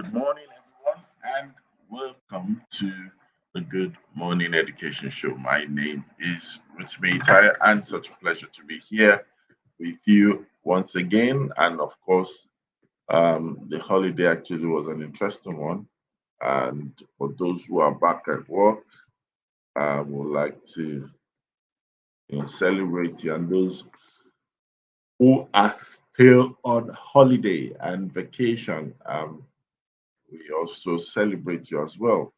Good morning, everyone, and welcome to the Good Morning Education Show. My name is Rutimi Tire, and such a pleasure to be here with you once again. And of course, the holiday actually was an interesting one. And for those who are back at work, I would like to celebrate you, and those who are still on holiday and vacation, we also celebrate you as well.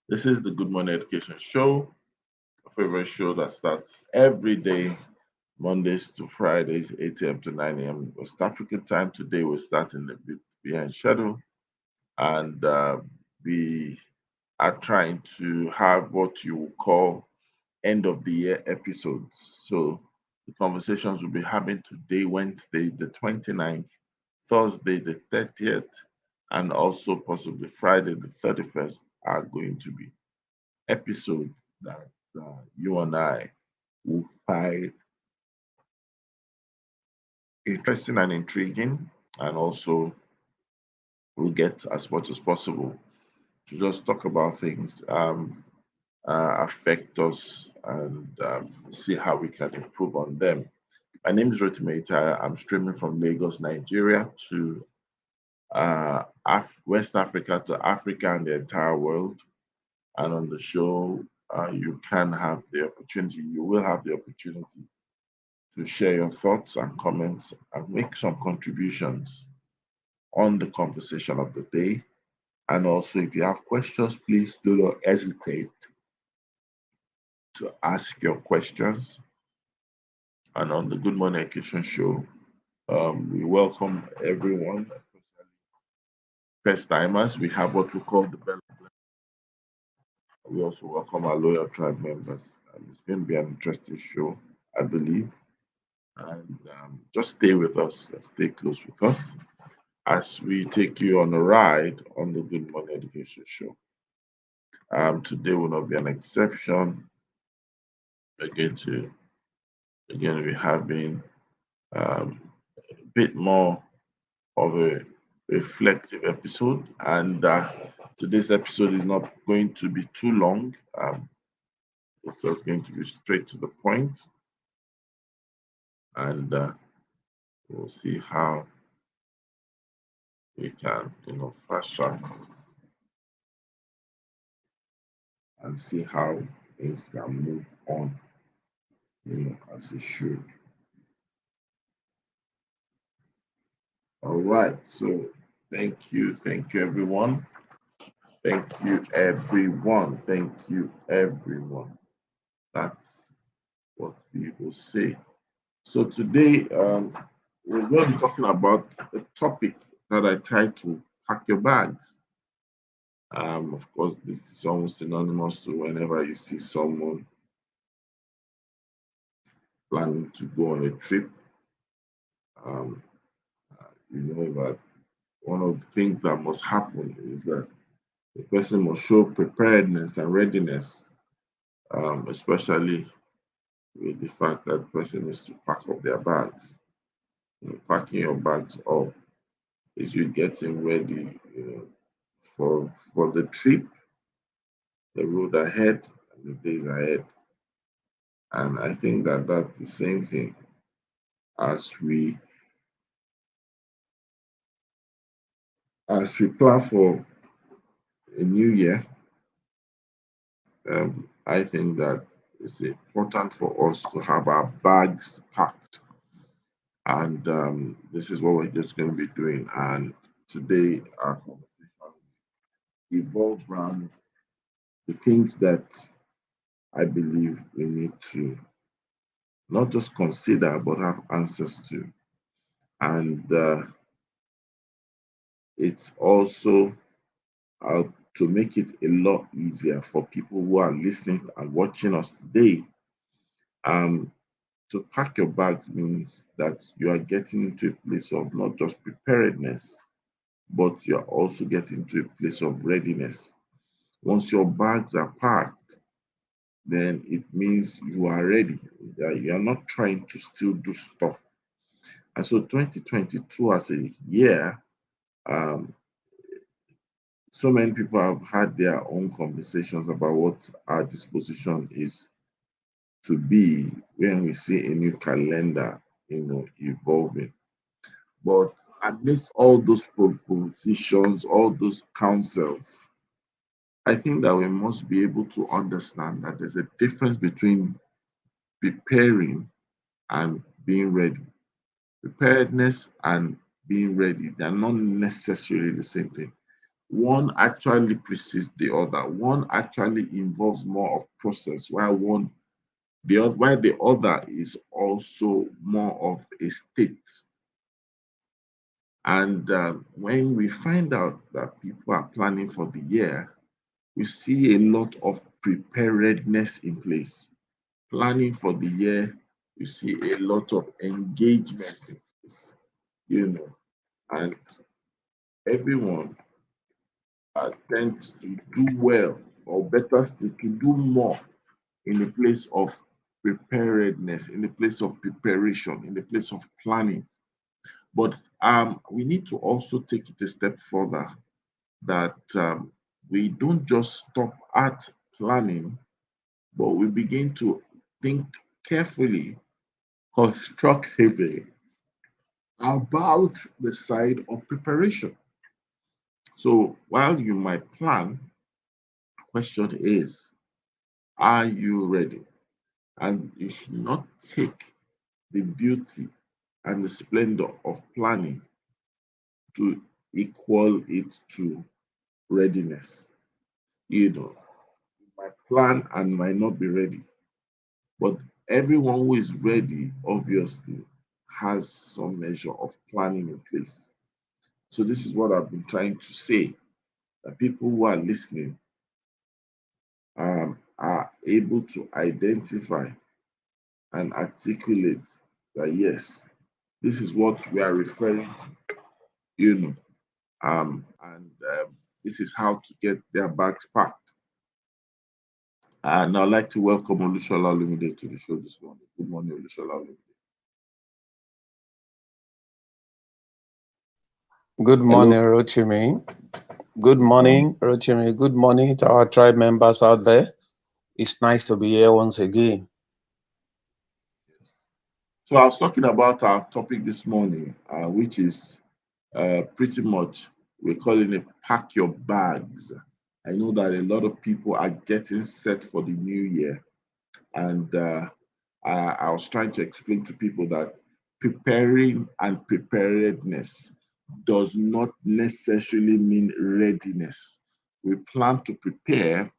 This is the Good Morning Education Show, a favorite show that starts every day, Mondays to Fridays, 8 a.m. to 9 a.m. West African time. Today we're starting a bit behind schedule, and we are trying to have what you would call end of the year episodes. So the conversations we'll be having today, Wednesday, the 29th, Thursday, the 30th, and also possibly Friday, the 31st, are going to be episodes that you and I will find interesting and intriguing, and also we'll get as much as possible to just talk about things affect us and see how we can improve on them. My name is Rotimi Itaya. I'm streaming from Lagos, Nigeria to West Africa to Africa and the entire world. And on the show, you can have the opportunity, you will have the opportunity to share your thoughts and comments and make some contributions on the conversation of the day. And also, if you have questions, please do not hesitate to ask your questions. And on the Good Morning Education Show, we welcome everyone, especially first timers. We have what we call the Bell. We also welcome our loyal tribe members. It's going to be an interesting show, I believe. And just stay with us, stay close with us as we take you on a ride on the Good Morning Education Show. Today will not be an exception. We're going to again be having a bit more of a reflective episode, and today's episode is not going to be too long. It's just going to be straight to the point, and we'll see how we can, fast track and see how things can move on, as it should. All right. So thank you, everyone. Thank you, everyone. Thank you, everyone. That's what we will say. So today, we're going to be talking about a topic that I titled "Pack Your Bags." Of course, this is almost synonymous to whenever you see someone planning to go on a trip. Um, you know that one of the things that must happen is that the person must show preparedness and readiness, especially with the fact that the person needs to pack up their bags. Packing your bags up is you getting ready, for the trip, the road ahead, and the days ahead. And I think that that's the same thing as we plan for a new year. I think that it's important for us to have our bags packed, and this is what we're just going to be doing. And today, our conversation revolves around the things that I believe we need to not just consider but have answers to. And it's also uh, to make it a lot easier for people who are listening and watching us today. Um, to pack your bags means that you are getting into a place of not just preparedness, but you're also getting to a place of readiness. Once your bags are packed, then it means you are ready. That you are not trying to still do stuff. And so 2022 as a year, um, So many people have had their own conversations about what our disposition is to be when we see a new calendar, evolving. But amidst all those propositions, all those counsels, I think that we must be able to understand that there's a difference between preparing and being ready. Preparedness and being ready, they're not necessarily the same thing. One actually precedes the other. One actually involves more of process, while the other is also more of a state. And when we find out that people are planning for the year, we see a lot of preparedness in place. Planning for the year, you see a lot of engagement in place, and everyone tends to do well, or better still, to do more in the place of preparedness, in the place of preparation, in the place of planning. But we need to also take it a step further, that we don't just stop at planning, but we begin to think carefully, constructively about the side of preparation. So while you might plan, the question is, are you ready? And you should not take the beauty and the splendor of planning to equal it to readiness. You might plan and might not be ready, but everyone who is ready obviously has some measure of planning in place. So this is what I've been trying to say, that people who are listening are able to identify and articulate that, yes, this is what we are referring to, and this is how to get their bags packed. And I'd like to welcome Olusola Olumide to the show this morning. Good morning, Olusola Olumide. Good morning, Rotimi. Good morning, Rotimi. Good morning to our tribe members out there. It's nice to be here once again. Yes. So I was talking about our topic this morning, which is pretty much, we're calling it pack your bags. I know that a lot of people are getting set for the new year. And I was trying to explain to people that preparing and preparedness does not necessarily mean readiness. We plan to prepare,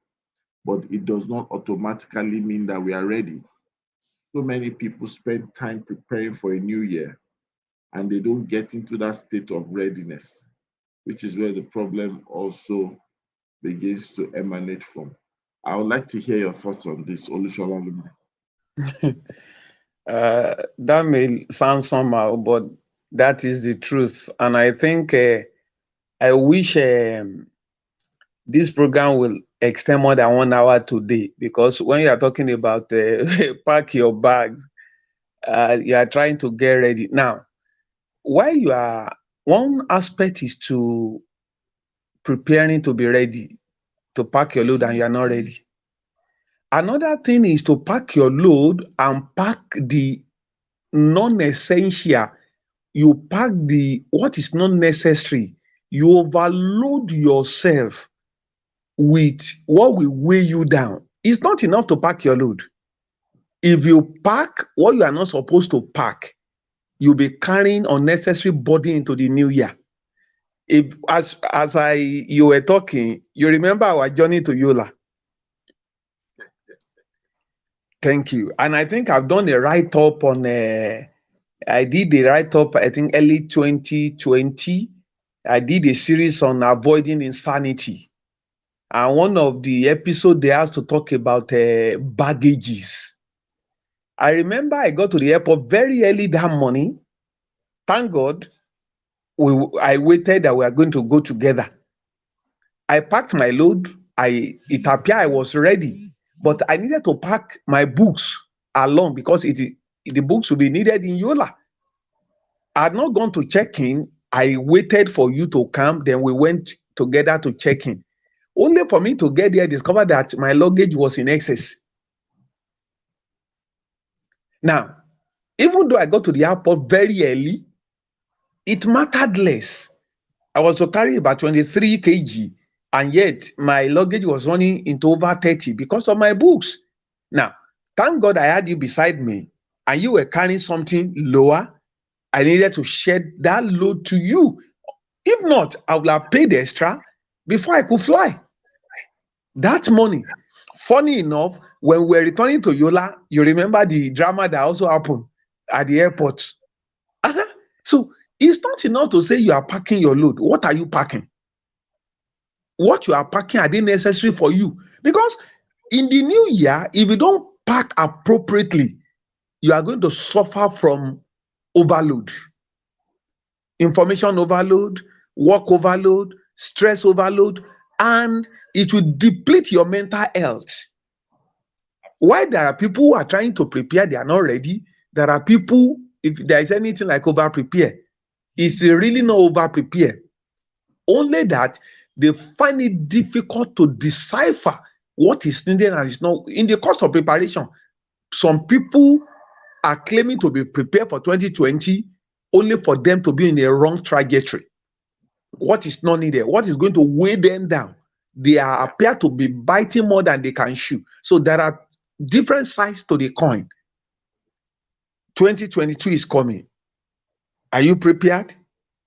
but it does not automatically mean that we are ready. So many people spend time preparing for a new year and they don't get into that state of readiness, which is where the problem also begins to emanate from. I would like to hear your thoughts on this, Olusola. That may sound somehow, but that is the truth. And I think I wish this program will extend more than 1 hour today, because when you are talking about pack your bags, you are trying to get ready. Now, one aspect is to preparing to be ready, to pack your load and you are not ready. Another thing is to pack your load and pack the non-essential. You pack the what is not necessary. You overload yourself with what will weigh you down. It's not enough to pack your load. If you pack what you are not supposed to pack, you'll be carrying unnecessary burden into the new year. If as you were talking, you remember our journey to Yola. Thank you. And I think I've done a write-up on I did a write-up, I think early 2020. I did a series on avoiding insanity. And one of the episodes they asked to talk about baggages. I remember I got to the airport very early that morning. Thank God, I waited that we are going to go together. I packed my load. It appeared I was ready, but I needed to pack my books along because the books will be needed in Yola. I had not gone to check in. I waited for you to come. Then we went together to check in. Only for me to get there, discover that my luggage was in excess. Now, even though I got to the airport very early, it mattered less. I was to carry about 23 kg, and yet my luggage was running into over 30 because of my books. Now, thank God I had you beside me, and you were carrying something lower. I needed to shed that load to you. If not, I would have paid extra before I could fly. That money. Funny enough, when we were returning to Yola, you remember the drama that also happened at the airport. So it's not enough to say you are packing your load. What are you packing? What you are packing, are they necessary for you? Because in the new year, if you don't pack appropriately, you are going to suffer from overload. Information overload, work overload, stress overload, and it will deplete your mental health. Why there are people who are trying to prepare, they are not ready. There are people, if there is anything like over prepare, it's really not over prepare. Only that they find it difficult to decipher what is needed and is not. In the course of preparation, some people are claiming to be prepared for 2020 only for them to be in a wrong trajectory. What is not needed? What is going to weigh them down? They appear to be biting more than they can chew. So there are different sides to the coin. 2022 is coming. Are you prepared?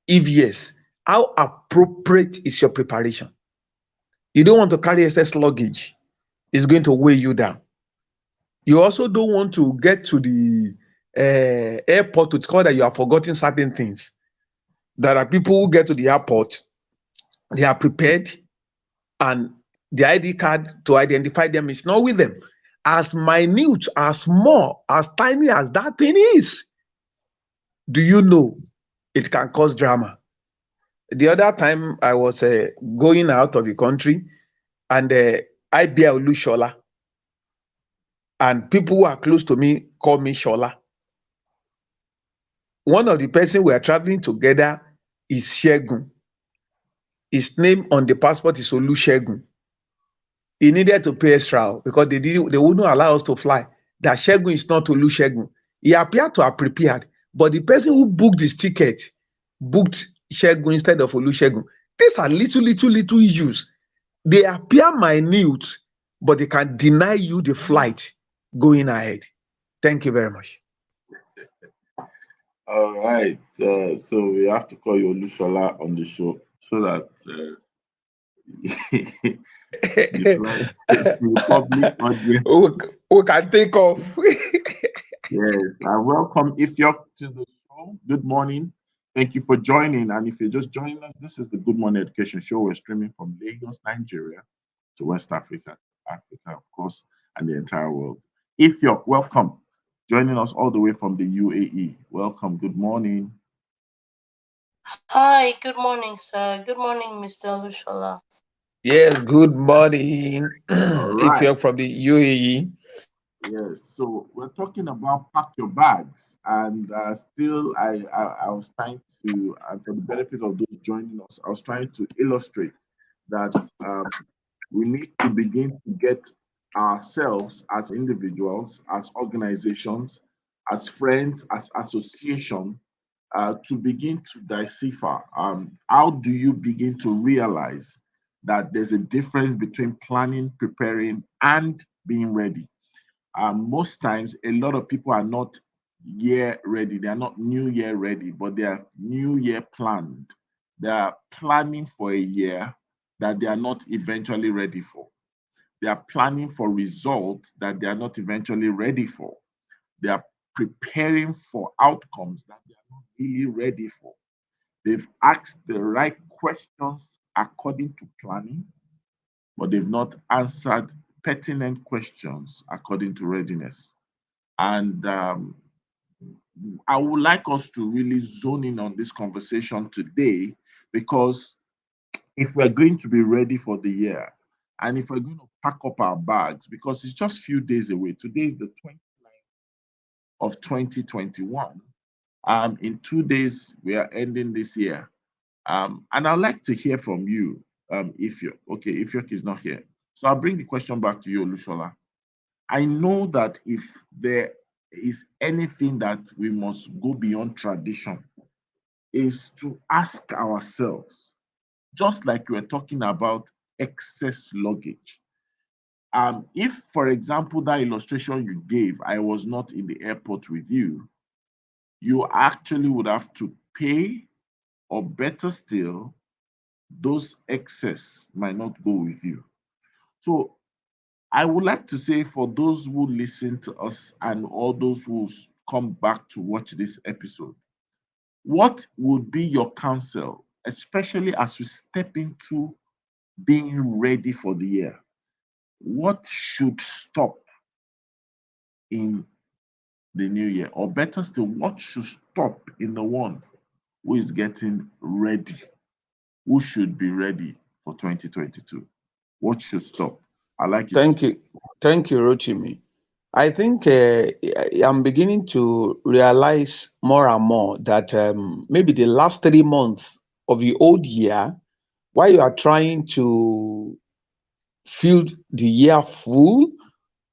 If yes, how appropriate is your preparation? You don't want to carry excess luggage. It's going to weigh you down. You also don't want to get to the airport to discover that you have forgotten certain things. There are people who get to the airport, they are prepared, and the ID card to identify them is not with them. As minute, as small, as tiny as that thing is, do you know it can cause drama? The other time I was going out of the country, and I bear Olushola, and people who are close to me call me Shola. One of the person we are traveling together is Shegun. His name on the passport is Olusegun. He needed to pay extra because they wouldn't allow us to fly. That Shegun is not Olusegun. He appeared to have prepared, but the person who booked his ticket booked Shegun instead of Olusegun. These are little issues. They appear minute, but they can deny you the flight going ahead. Thank you very much. All right. So we have to call you Olushola on the show so that the flight, the public audience. We can take off. Yes. Welcome if you're to the show. Good morning. Thank you for joining. And if you're just joining us, this is the Good Morning Education Show. We're streaming from Lagos, Nigeria to West Africa, of course, and the entire world. If you're welcome, joining us all the way from the UAE. Welcome. Good morning. Hi, good morning, sir. Good morning, Mr. Lushola. Yes, good morning. If you're from the UAE. Yes, so we're talking about pack your bags, and still, I was trying to, and for the benefit of those joining us, I was trying to illustrate that we need to begin to get ourselves as individuals, as organizations, as friends, as association, to begin to decipher. How do you begin to realize that there's a difference between planning, preparing, and being ready? Most times, a lot of people are not year ready. They are not new year ready, but they are new year planned. They are planning for a year that they are not eventually ready for. They are planning for results that they are not eventually ready for. They are preparing for outcomes that they are not really ready for. They've asked the right questions according to planning, but they've not answered pertinent questions according to readiness. And I would like us to really zone in on this conversation today, because if we're going to be ready for the year, and if we're going to pack up our bags, because it's just a few days away, today is the 29th of 2021. In 2 days, we are ending this year. And I'd like to hear from you. Ifyok. Okay, Ifyok is not here. So I'll bring the question back to you, Olushola. I know that if there is anything that we must go beyond tradition, is to ask ourselves, just like we were talking about excess luggage. If, for example, that illustration you gave, I was not in the airport with you, you actually would have to pay, or better still, those excess might not go with you. So I would like to say, for those who listen to us and all those who come back to watch this episode, what would be your counsel, especially as we step into being ready for the year? What should stop in the new year? Or better still, what should stop in the one who is getting ready? Who should be ready for 2022? What should stop? I like it. Thank you. Thank you, Rotimi. I think I'm beginning to realize more and more that maybe the last 3 months of the old year, while you are trying to fill the year full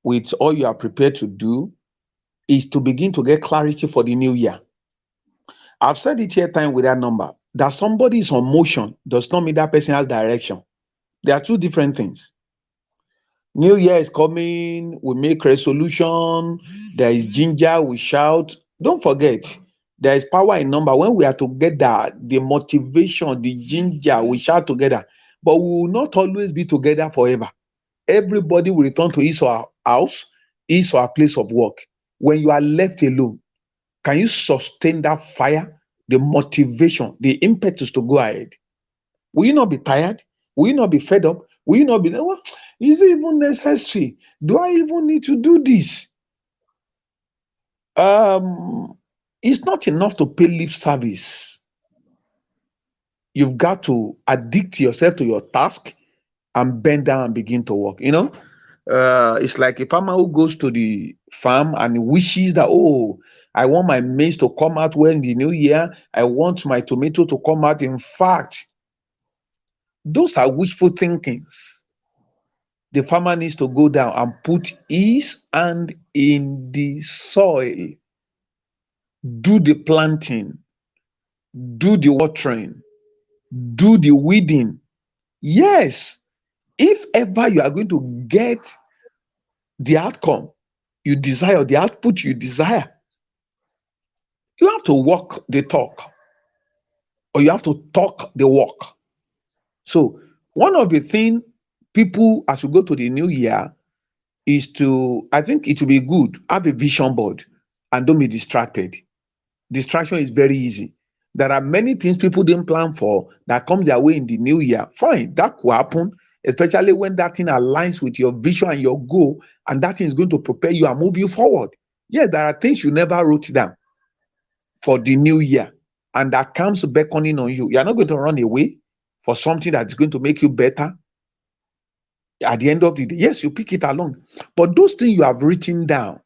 with all you are prepared to do, is to begin to get clarity for the new year. I've said it here time with that number. That somebody is on motion does not mean that person has direction. There are two different things. New year is coming, we make resolution, there is ginger, we shout. Don't forget, there is power in number. When we are together, the motivation, the ginger, we shout together. But we will not always be together forever. Everybody will return to his or her house, his or her place of work. When you are left alone, can you sustain that fire, the motivation, the impetus to go ahead? Will you not be tired? Will you not be fed up? Will you not be, well, is it even necessary? Do I even need to do this? It's not enough to pay lip service. You've got to addict yourself to your task and bend down and begin to work. It's like a farmer who goes to the farm and wishes that, oh, I want my maize to come out well in the new year. I want my tomato to come out. In fact, those are wishful thinkings. The farmer needs to go down and put his hand in the soil, do the planting, do the watering, do the weeding. Yes, if ever you are going to get the outcome you desire, the output you desire, you have to walk the talk, or you have to talk the walk. So one of the things people, as we go to the new year, is to, I think it will be good, have a vision board and don't be distracted. Distraction is very easy. There are many things people didn't plan for that come their way in the new year. Fine, that could happen, especially when that thing aligns with your vision and your goal, and that thing is going to prepare you and move you forward. Yes, there are things you never wrote down for the new year, and that comes beckoning on you. You're not going to run away for something that's going to make you better at the end of the day. Yes, you pick it along, but those things you have written down,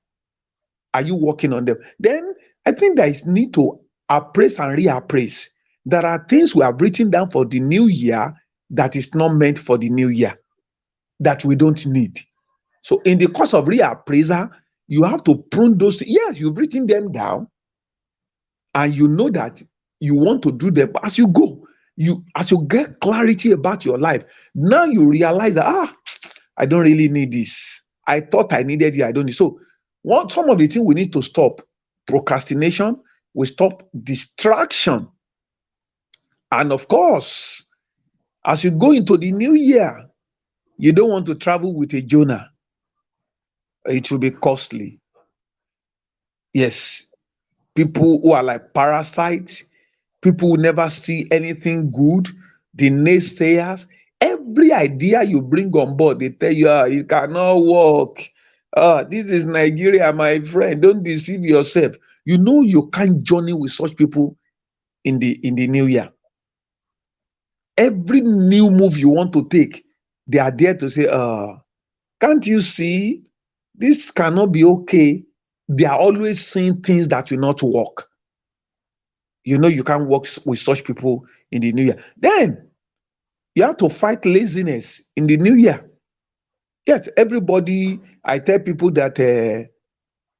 are you working on them? Then I think there is need to appraise and reappraise. There are things we have written down for the new year that is not meant for the new year, that we don't need. So in the course of reappraisal, you have to prune those. Yes, you've written them down, and you know that you want to do them. But as you go, as you get clarity about your life, now you realize that, I don't really need this. I thought I needed it, I don't need. So some of the things we need to stop: procrastination, we stop distraction. And of course, as you go into the new year, you don't want to travel with a Jonah. It will be costly. Yes, people who are like parasites, people who never see anything good, the naysayers, every idea you bring on board, they tell you, it cannot work. This is Nigeria, my friend. Don't deceive yourself. You know you can't journey with such people in the new year. Every new move you want to take, they are there to say, can't you see? This cannot be okay. They are always saying things that will not work. You know you can't work with such people in the new year. Then You have to fight laziness in the new year. Yes, everybody, I tell people that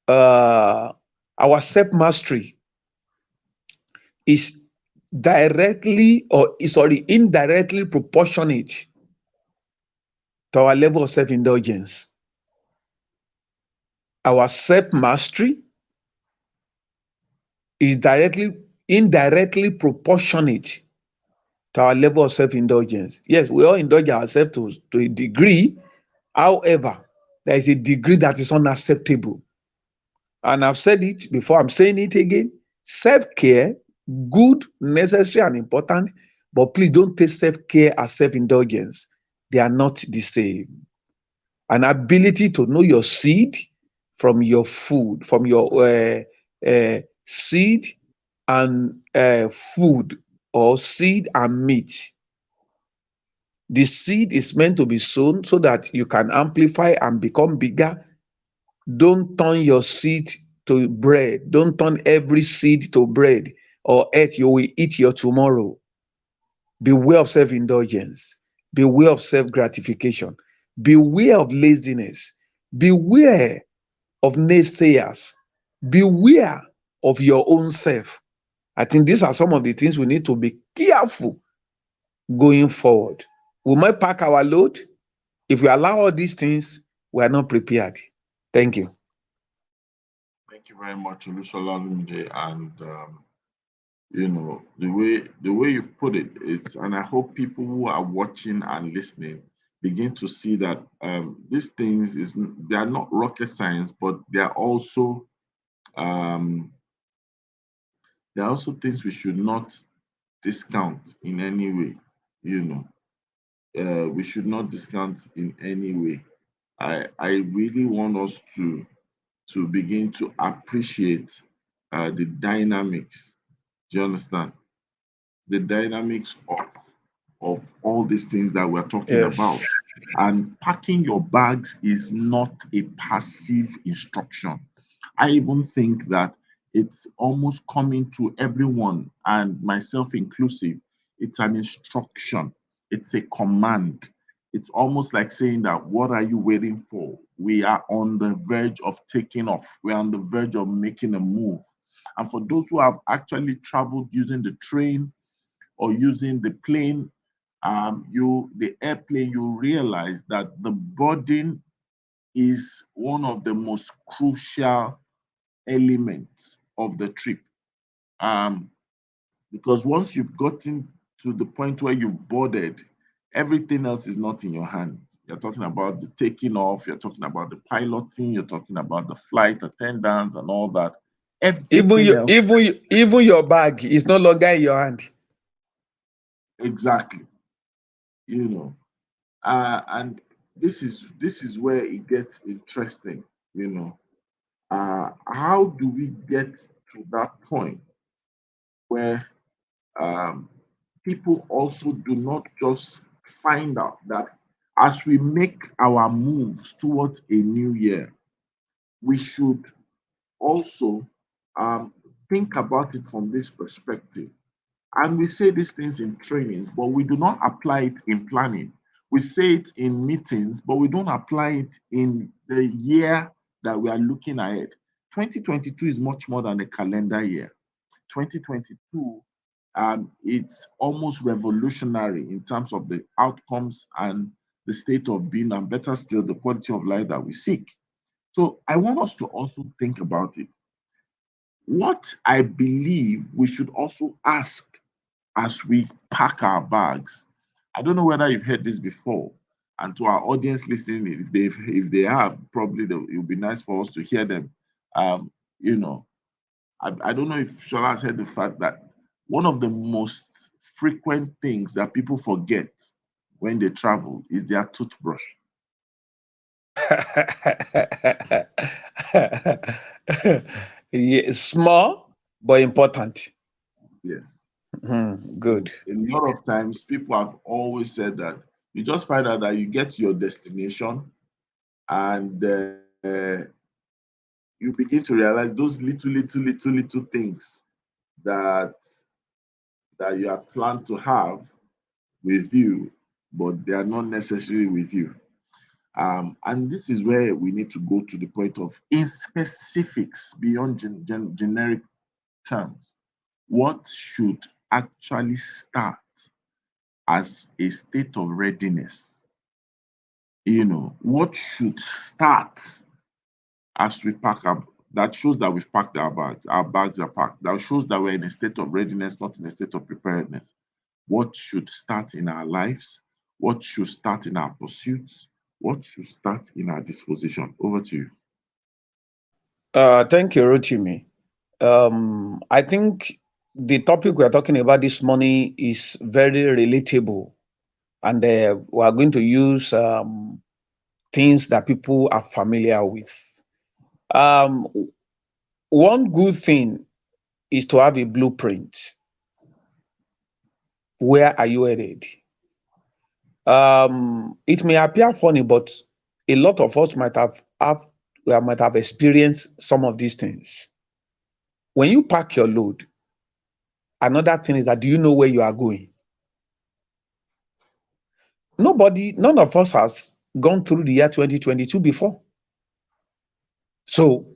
our self mastery is directly or sorry, indirectly proportionate to our level of self indulgence. Our self mastery is indirectly proportionate to our level of self indulgence. Yes, we all indulge ourselves to a degree. However, there is a degree that is unacceptable. And I've said it before, I'm saying it again. Self care, good, necessary, and important, but please don't take self care as self indulgence. They are not the same. An ability to know your seed from your food, from your seed and food, or seed and meat. The seed is meant to be sown so that you can amplify and become bigger. Don't turn your seed to bread. Don't turn every seed to bread, or earth you will eat your tomorrow. Beware of self-indulgence. Beware of self-gratification. Beware of laziness. Beware of naysayers. Beware of your own self. I think these are some of the things we need to be careful going forward. We might pack our load. If we allow all these things, we are not prepared. Thank you. Thank you very much, Olusola Lumide. And the way you've put it, and I hope people who are watching and listening begin to see that these things they are not rocket science, but um, they are also things we should not discount in any way. You know, we should not discount in any way. I really want us to begin to appreciate the dynamics. Do you understand? The dynamics of all these things that we're talking about. Yes. And packing your bags is not a passive instruction. I even think that it's almost coming to everyone, and myself inclusive. It's an instruction, it's a command. It's almost like saying that, what are you waiting for? We are on the verge of taking off, we're on the verge of making a move. And for those who have actually traveled using the train or using the plane, the airplane, you realize that the boarding is one of the most crucial elements of the trip. Um, because once you've gotten to the point where you've boarded, everything else is not in your hands. You're talking about the taking off, you're talking about the piloting, you're talking about the flight attendants and all that. Even Everything your else, even your bag is no longer in your hand. exactly. You know, and this is where it gets interesting. You know, how do we get to that point where um, people also do not just find out that as we make our moves towards a new year, we should also um, think about it from this perspective. And we say these things in trainings, but we do not apply it in planning. We say it in meetings, but we don't apply it in the year that we are looking ahead. 2022 is much more than a calendar year. 2022, it's almost revolutionary in terms of the outcomes and the state of being, and better still, the quality of life that we seek. So I want us to also think about it. What I believe we should also ask as we pack our bags. I don't know whether you've heard this before, and to our audience listening, if they have, probably it would be nice for us to hear them. Um, you know, I don't know if Shola has heard the fact that one of the most frequent things that people forget when they travel is their toothbrush. Yeah, small but important. Yes. Good. A lot of times people have always said that you just find out that you get to your destination, and you begin to realize those little things that that you had planned to have with you but they are not necessarily with you. And this is where we need to go to the point of in specifics beyond generic terms. What should actually start as a state of readiness? What should start as we pack up? That shows that we've packed our bags. Our bags are packed. That shows that we're in a state of readiness, not in a state of preparedness. What should start in our lives? What should start in our pursuits? What should start in our disposition? Over to you. Thank you, Rotimi. I think the topic we are talking about this morning is very relatable, and we are going to use things that people are familiar with. One good thing is to have a blueprint. Where are you headed? It may appear funny, but a lot of us might have experienced some of these things. When you pack your load, another thing is that, do you know where you are going? None of us has gone through the year 2022 before. So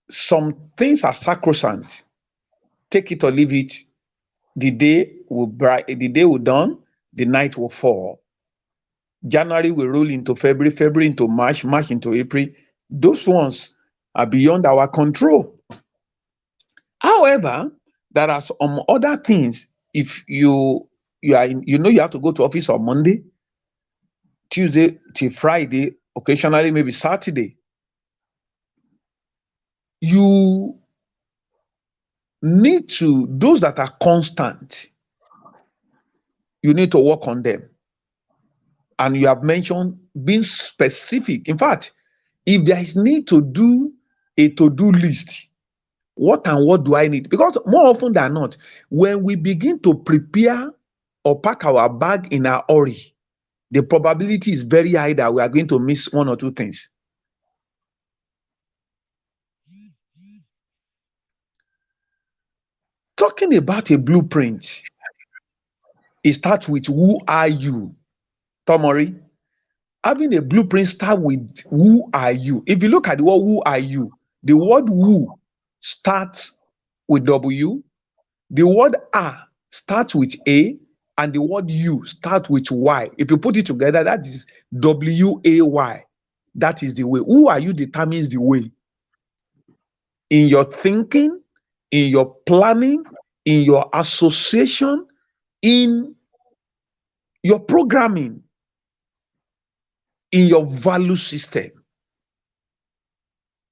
some things are sacrosanct. Take it or leave it. The day will dawn, the night will fall. January will roll into February, February into March, March into April. Those ones are beyond our control. However, there are some other things. If you have to go to office on Monday, Tuesday till Friday, occasionally maybe Saturday. You need to, those that are constant, you need to work on them. And you have mentioned being specific. In fact, if there is need to do a to-do list, what and what do I need? Because more often than not, when we begin to prepare or pack our bag in a hurry, the probability is very high that we are going to miss one or two things. Talking about a blueprint, it starts with who are you? Tomori, having a blueprint starts with who are you? If you look at the word who are you, the word who starts with W, the word are starts with A, and the word you starts with Y. If you put it together, that is W-A-Y. That is the way. Who are you determines the way. In your thinking, in your planning, in your association, in your programming, in your value system,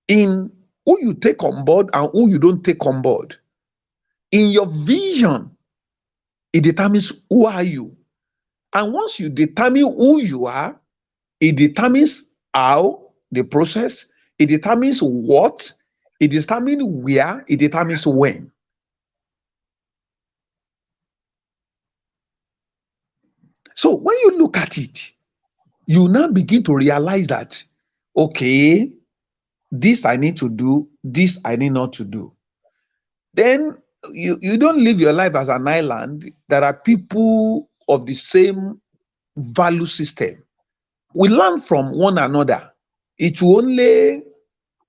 in who you take on board and who you don't take on board. In your vision, it determines who are you. And once you determine who you are, it determines how, the process, it determines what, it determines where, it determines when. So when you look at it, you now begin to realize that, okay, this I need to do, this I need not to do. Then you don't live your life as an island. There are people of the same value system. We learn from one another. It will only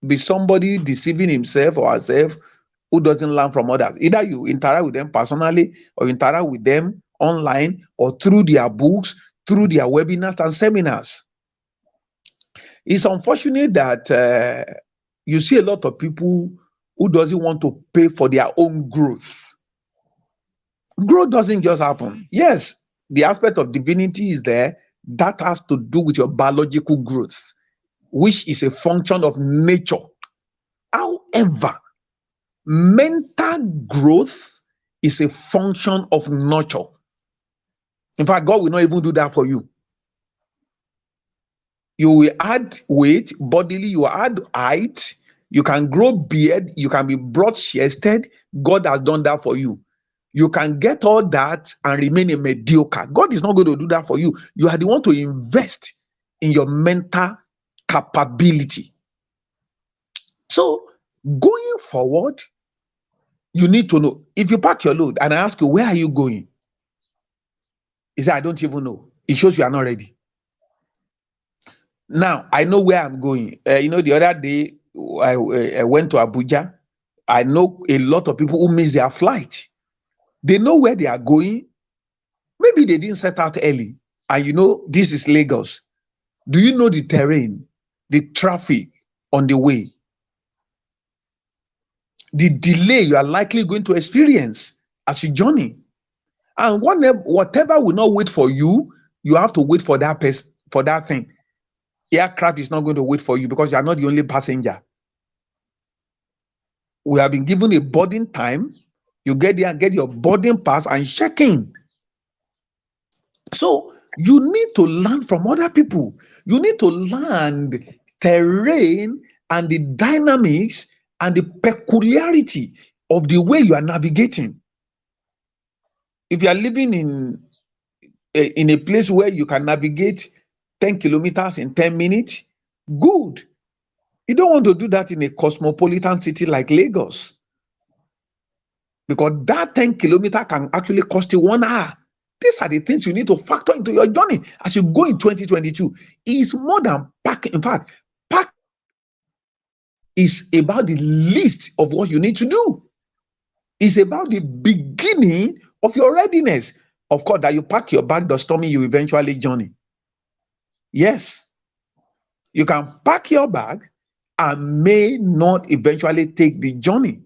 be somebody deceiving himself or herself who doesn't learn from others. Either you interact with them personally or interact with them online or through their books, through their webinars and seminars. It's unfortunate that you see a lot of people who doesn't want to pay for their own growth. Growth doesn't just happen. Yes, the aspect of divinity is there. That has to do with your biological growth, which is a function of nature. However, mental growth is a function of nurture. In fact, God will not even do that for you. You will add weight, bodily, you will add height, you can grow beard, you can be broad-chested. God has done that for you. You can get all that and remain a mediocre. God is not going to do that for you. You are the one to invest in your mental capability. So, going forward, you need to know. If you pack your load and I ask you, where are you going? He said, I don't even know. It shows you are not ready. Now, I know where I'm going. The other day, I went to Abuja. I know a lot of people who miss their flight. They know where they are going. Maybe they didn't set out early. And this is Lagos. Do you know the terrain, the traffic on the way, the delay you are likely going to experience as you journey? And whatever will not wait for you, you have to wait for that person, for that thing. Aircraft is not going to wait for you because you are not the only passenger. We have been given a boarding time. You get there and get your boarding pass and check in. So you need to learn from other people. You need to learn the terrain and the dynamics and the peculiarity of the way you are navigating. If you are living in a place where you can navigate 10 kilometers in 10 minutes, good. You don't want to do that in a cosmopolitan city like Lagos, because that 10 kilometer can actually cost you 1 hour. These are the things you need to factor into your journey as you go in 2022. It's more than packing. In fact, pack is about the least of what you need to do. It's about the beginning of your readiness. Of course, that you pack your bag does not mean you eventually journey. Yes, you can pack your bag and may not eventually take the journey.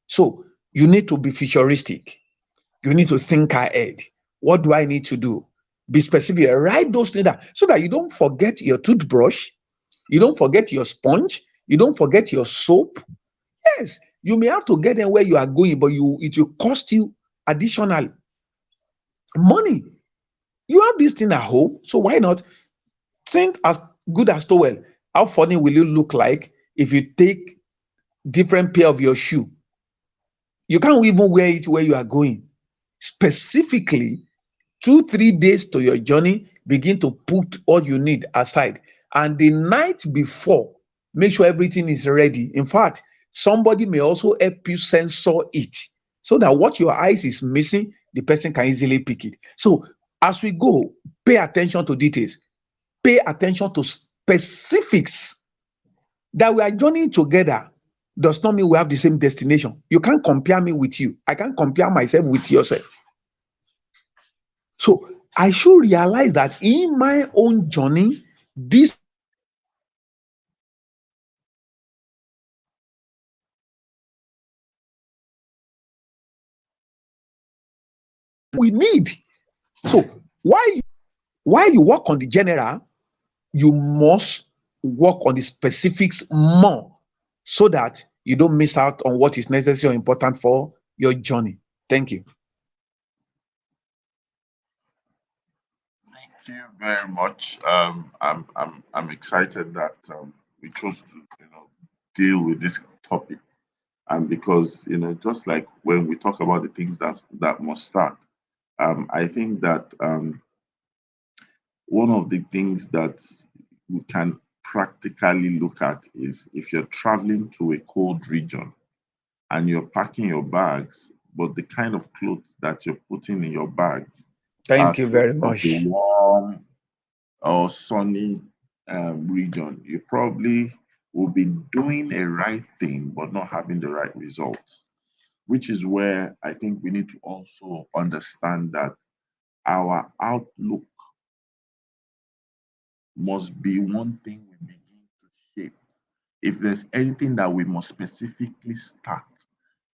So you need to be futuristic. You need to think ahead. What do I need to do? Be specific. Write those things down so that you don't forget your toothbrush, you don't forget your sponge, you don't forget your soap. Yes, you may have to get them where you are going, but it will cost you additional money. You have this thing at home, so why not think as good as towel? How funny will you look like if you take different pair of your shoe? You can't even wear it where you are going. Specifically, 2-3 days to your journey, begin to put all you need aside. And the night before, make sure everything is ready. In fact, somebody may also help you censor it so that what your eyes is missing, the person can easily pick it. So as we go, pay attention to details, pay attention to specifics. That we are journeying together does not mean we have the same destination. You can't compare me with you. I can't compare myself with yourself. So I should realize that in my own journey, this we need. So why you work on the general, you must work on the specifics more so that you don't miss out on what is necessary or important for your journey. Thank you. Thank you very much. I'm excited that we chose to deal with this topic, and because just like when we talk about the things that must start, I think that one of the things that we can practically look at is if you're traveling to a cold region and you're packing your bags, but the kind of clothes that you're putting in your bags are Thank you very clothes of the much. warm or sunny region, you probably will be doing a right thing but not having the right results, which is where I think we need to also understand that our outlook must be one thing we begin to shape. If there's anything that we must specifically start,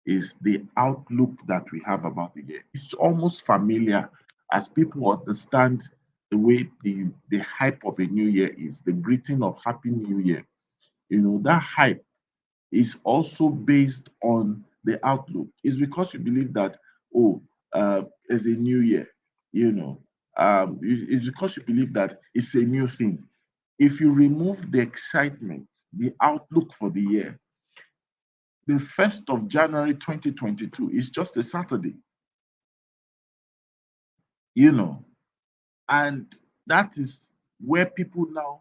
is the outlook that we have about the year. It's almost familiar as people understand the way the hype of a new year is, the greeting of Happy New Year. That hype is also based on the outlook. It's because you believe that, oh, it's a new year, it's because you believe that it's a new thing. If you remove the excitement, the outlook for the year, the 1st of January 2022 is just a Saturday, and that is where people now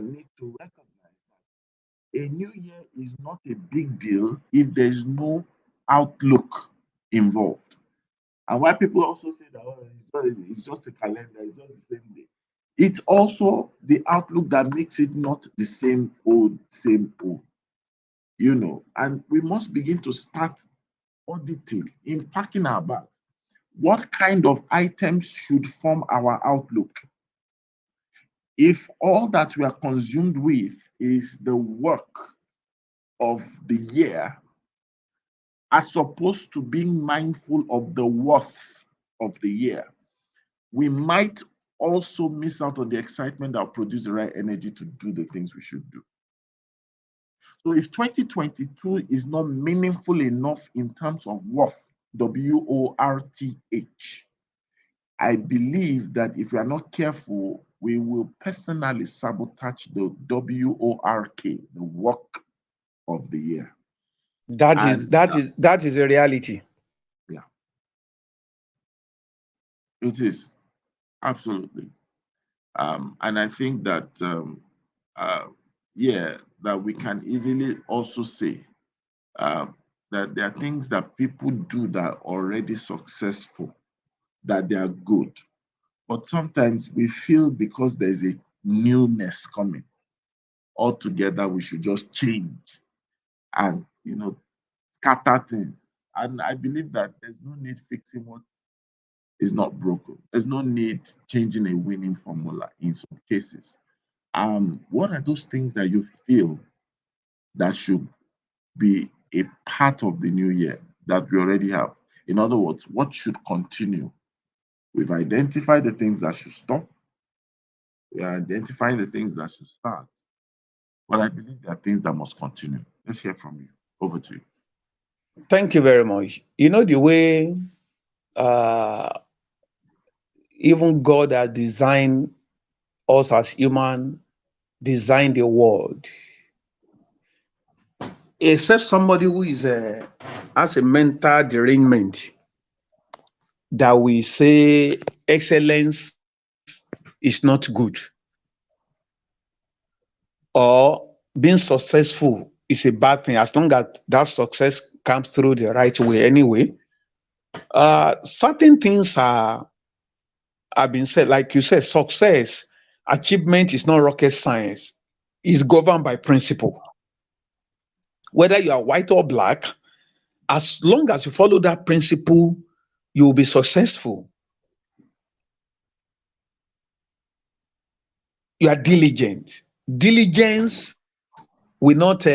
need to recognize that a new year is not a big deal if there's no outlook involved. And why people also say that it's just a calendar, it's just the same day. It's also the outlook that makes it not the same old, And we must begin to start auditing in packing our bags. What kind of items should form our outlook? If all that we are consumed with is the work of the year, as opposed to being mindful of the worth of the year, we might also miss out on the excitement that will produce the right energy to do the things we should do. So if 2022 is not meaningful enough in terms of worth, WORTH, I believe that if we are not careful, we will personally sabotage the WORK, the work of the year. That is a reality. Yeah, it is absolutely. And I think that that we can easily also say that there are things that people do that are already successful, that they are good. But sometimes we feel because there's a newness coming, altogether we should just change and scatter things. And I believe that there's no need fixing what is not broken. There's no need changing a winning formula in some cases. What are those things that you feel that should be a part of the new year that we already have? In other words, what should continue? We've identified the things that should stop. We are identifying the things that should start. But I believe there are things that must continue. Let's hear from you. Over to you. Thank you very much. You know, the way even God has designed us as human, designed the world. Except somebody who is has a mental derangement, that we say excellence is not good, or being successful is a bad thing, as long as that success comes through the right way anyway. Certain things have been said, like you said, success, achievement is not rocket science. It's governed by principle. Whether you are white or black, as long as you follow that principle, you will be successful. You are diligent. Diligence will not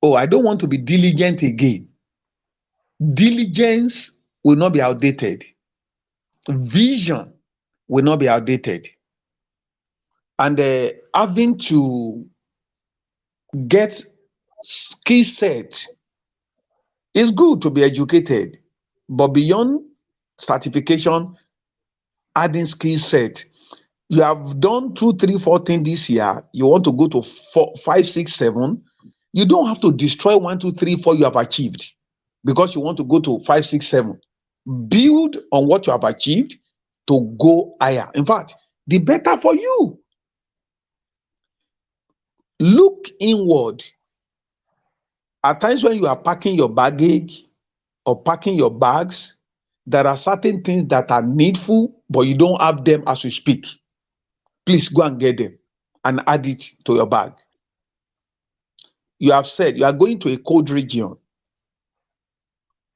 I don't want to be diligent again. Diligence will not be outdated. Vision will not be outdated. And having to get skill set, it's good to be educated, but beyond certification, adding skill set. You have done 2, 3, 4 things this year. You want to go to 4, 5, 6, 7. You don't have to destroy 1, 2, 3, 4 you have achieved because you want to go to 5, 6, 7. Build on what you have achieved to go higher. In fact, the better for you. Look inward. At times when you are packing your baggage or packing your bags, there are certain things that are needful, but you don't have them as we speak. Please go and get them and add it to your bag. You have said you are going to a cold region.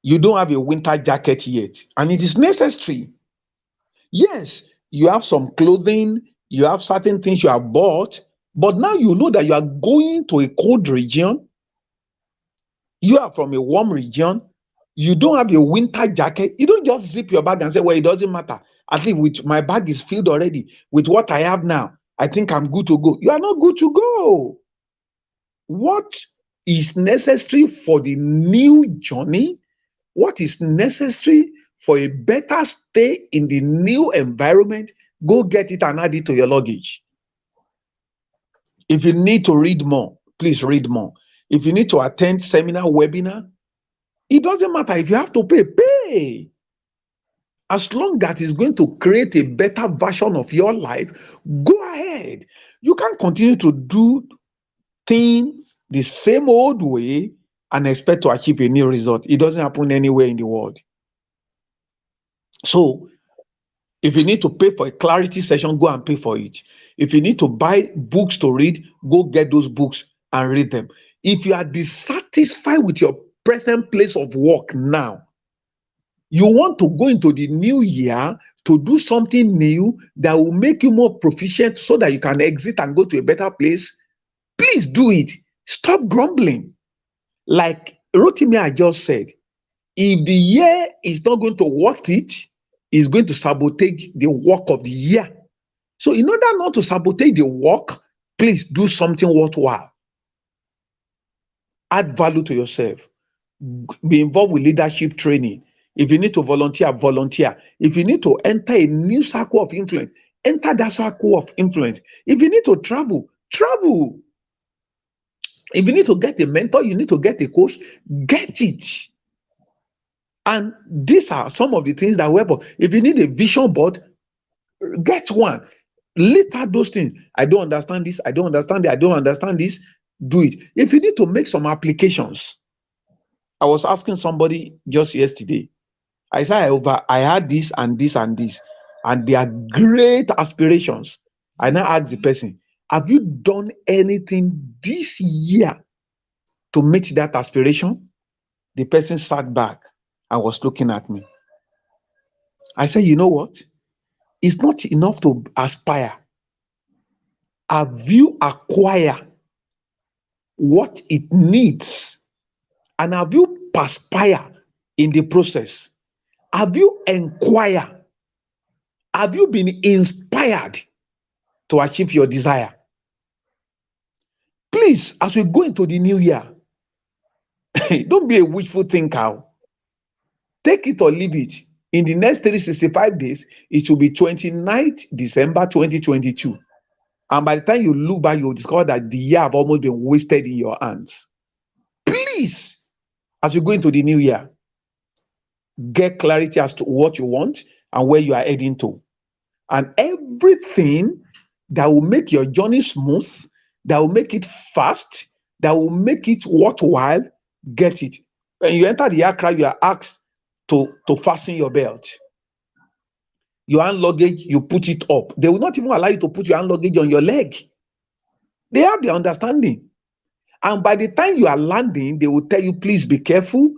You don't have a winter jacket yet, and it is necessary. Yes, you have some clothing, you have certain things you have bought, but now you know that you are going to a cold region. You are from a warm region. You don't have a winter jacket. You don't just zip your bag and say, well, it doesn't matter. At least with my bag is filled already. With what I have now, I think I'm good to go. You are not good to go. What is necessary for the new journey? What is necessary for a better stay in the new environment? Go get it and add it to your luggage. If you need to read more, please read more. If you need to attend seminar, webinar, it doesn't matter. If you have to pay, pay. As long as it's going to create a better version of your life, go ahead. You can't continue to do things the same old way and expect to achieve a new result. It doesn't happen anywhere in the world. So, if you need to pay for a clarity session, go and pay for it. If you need to buy books to read, go get those books and read them. If you are dissatisfied with your present place of work now, you want to go into the new year to do something new that will make you more proficient so that you can exit and go to a better place, please do it. Stop grumbling. Like Rotimi I just said, if the year is not going to work it's going to sabotage the work of the year. So in order not to sabotage the work, please do something worthwhile. Add value to yourself. Be involved with leadership training. If you need to volunteer, volunteer. If you need to enter a new circle of influence, enter that circle of influence. If you need to travel, travel. If you need to get a mentor, you need to get a coach, get it. And these are some of the things that we have. If you need a vision board, get one. Later those things. I don't understand this. I don't understand it. I don't understand this. Do it. If you need to make some applications, I was asking somebody just yesterday. I said I had this and this and this, and they are great aspirations. I now asked the person, have you done anything this year to meet that aspiration? The person sat back and was looking at me. I said, you know what? It's not enough to aspire. Have you acquired what it needs? And have you perspired in the process? Have you inquired? Have you been inspired to achieve your desire? Please, as we go into the new year, don't be a wishful thinker. Take it or leave it. In the next 365 days, it will be 29th December 2022. And by the time you look back, you'll discover that the year have almost been wasted in your hands. Please, as you go into the new year, get clarity as to what you want and where you are heading to. And everything that will make your journey smooth, that will make it fast, that will make it worthwhile, get it. When you enter the aircraft, you are asked to fasten your belt. Your hand luggage, you put it up. They will not even allow you to put your hand luggage on your leg. They have the understanding. And by the time you are landing, they will tell you, please be careful.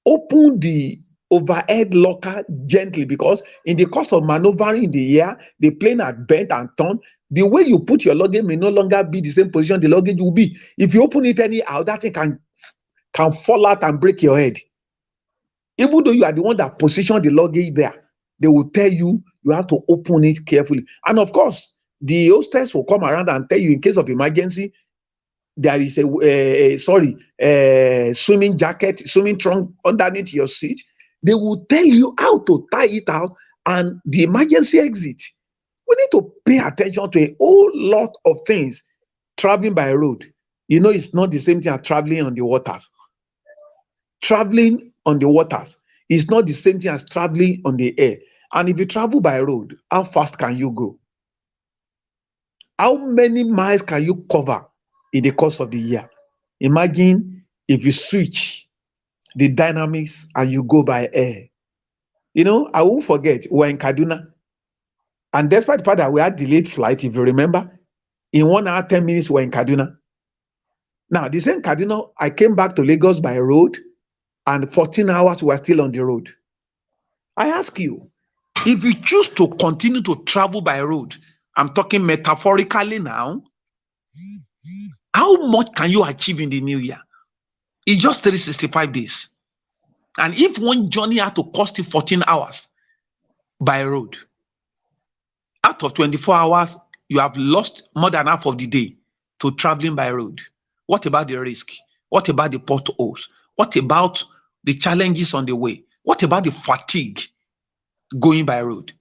Open the overhead locker gently, because in the course of maneuvering in the air, the plane had bent and turned. The way you put your luggage may no longer be the same position the luggage will be. If you open it anyhow, that thing can fall out and break your head. Even though you are the one that positioned the luggage there, they will tell you you have to open it carefully. And of course, the hostess will come around and tell you in case of emergency, there is a swimming jacket, swimming trunk underneath your seat. They will tell you how to tie it out and the emergency exit. We need to pay attention to a whole lot of things. Traveling by road, you know, it's not the same thing as traveling on the waters. Traveling on the waters is not the same thing as traveling on the air. And if you travel by road, how fast can you go? How many miles can you cover in the course of the year? Imagine if you switch the dynamics and you go by air. You know, I won't forget, we're in Kaduna. And despite the fact that we had delayed flight, if you remember, in 1 hour, 10 minutes, we're in Kaduna. Now, the same Kaduna, I came back to Lagos by road, and 14 hours we're still on the road. I ask you, if you choose to continue to travel by road, I'm talking metaphorically now, how much can you achieve in the new year? It's just 365 days. And if one journey had to cost you 14 hours by road, out of 24 hours, you have lost more than half of the day to traveling by road. What about the risk? What about the potholes? What about the challenges on the way? What about the fatigue going by road?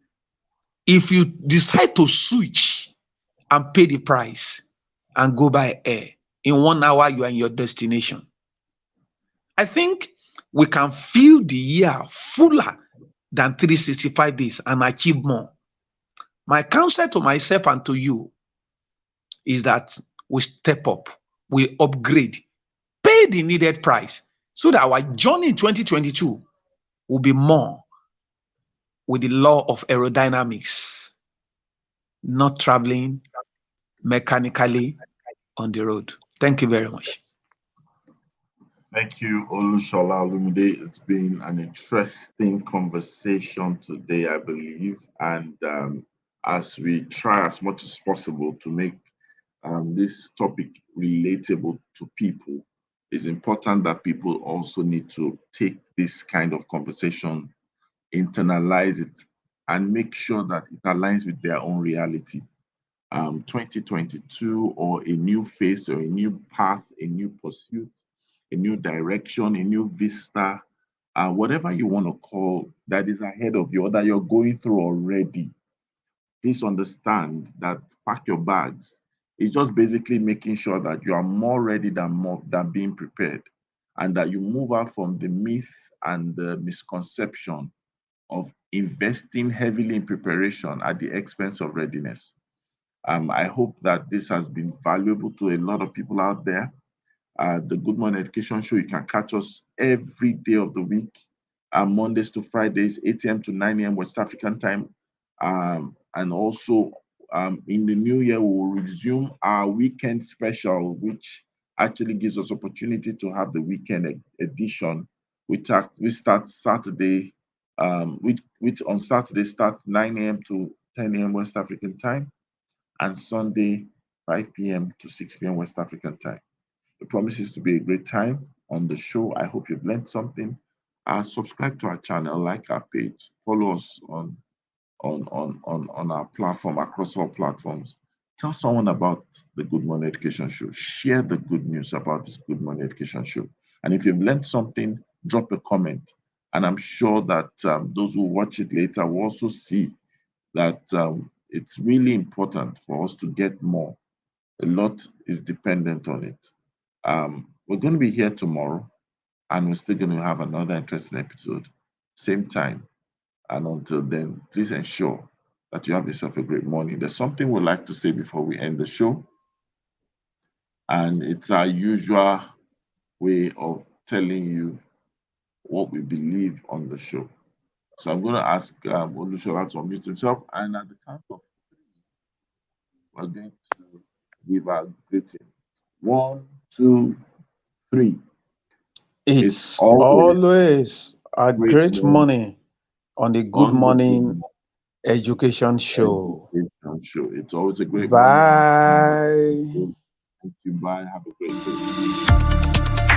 If you decide to switch and pay the price and go by air, in 1 hour, you are in your destination. I think we can feel the year fuller than 365 days and achieve more. My counsel to myself and to you is that we step up, we upgrade, pay the needed price so that our journey in 2022 will be more with the law of aerodynamics, not traveling mechanically on the road. Thank you very much. Thank you, Olushola Olumide. It's been an interesting conversation today, I believe. And as we try as much as possible to make this topic relatable to people, it's important that people also need to take this kind of conversation, internalize it, and make sure that it aligns with their own reality. 2022 or a new phase or a new path, a new pursuit, a new direction, a new vista, whatever you want to call that is ahead of you or that you're going through already. Please understand that pack your bags is just basically making sure that you are more ready than being prepared, and that you move out from the myth and the misconception of investing heavily in preparation at the expense of readiness. I hope that this has been valuable to a lot of people out there. The Good Morning Education Show, you can catch us every day of the week, Mondays to Fridays, 8 a.m. to 9 a.m. West African time. And also in the new year, we'll resume our weekend special, which actually gives us opportunity to have the weekend edition. We start Saturday, which on Saturday starts 9 a.m. to 10 a.m. West African time, and Sunday, 5 p.m. to 6 p.m. West African time. It promises to be a great time on the show. I hope you've learned something. Subscribe to our channel, like our page, follow us on our platform, across all platforms. Tell someone about the Good Morning Education Show. Share the good news about this Good Morning Education Show. And if you've learned something, drop a comment. And I'm sure that those who watch it later will also see that it's really important for us to get more. A lot is dependent on it. We're going to be here tomorrow, and we're still going to have another interesting episode, same time. And until then, please ensure that you have yourself a great morning. There's something we'd like to say before we end the show, and it's our usual way of telling you what we believe on the show. So I'm going to ask Olushola to unmute himself, and at the count of 3, we're going to give our greeting. 1, 2, 3. It's always a great morning on the Good Morning Education Show. It's always a great morning. Bye. Thank you. Bye. Have a great day.